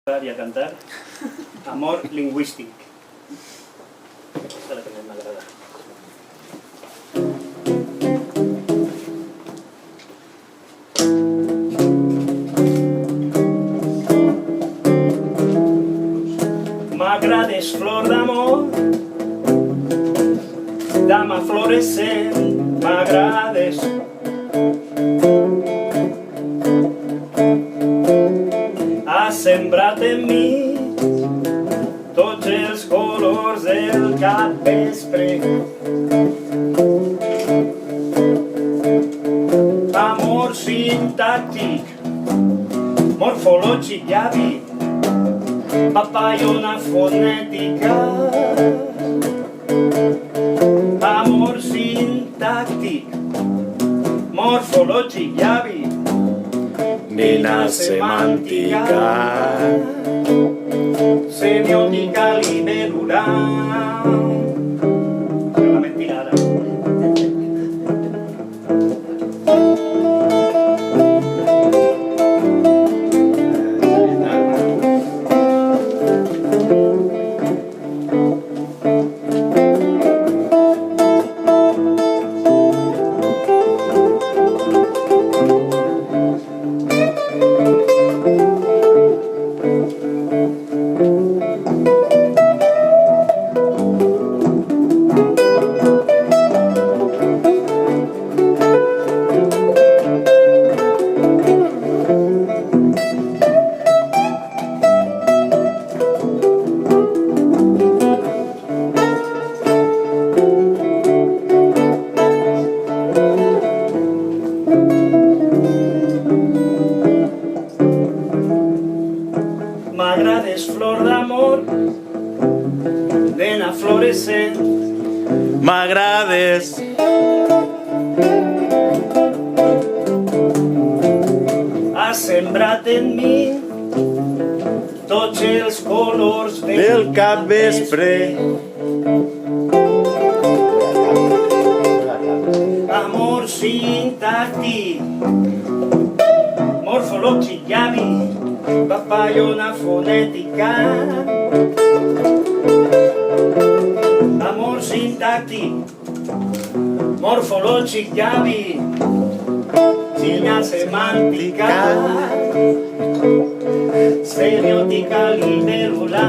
i a cantar Amor lingüístic. És la que més m'agrada. M'agrades flor d'amor, dama florescent, m'agrades. Has sembrat en mi tots els colors del capvespre. Amor sintàctic, morfològic llavi, papallona fonètica. Amor sintàctic, morfològic llavi, nina semántica, semiótica libélula. La mentirada. M'agrades flor d'amor, nena florescent. m'agrades, Has sembrat en mi tots els colors del capvespre. Amor sintàctic, morfològic llavi, papallona fonètica. Amor sintàctic, morfològic llavi, nina semàntica, semiòtica libélula.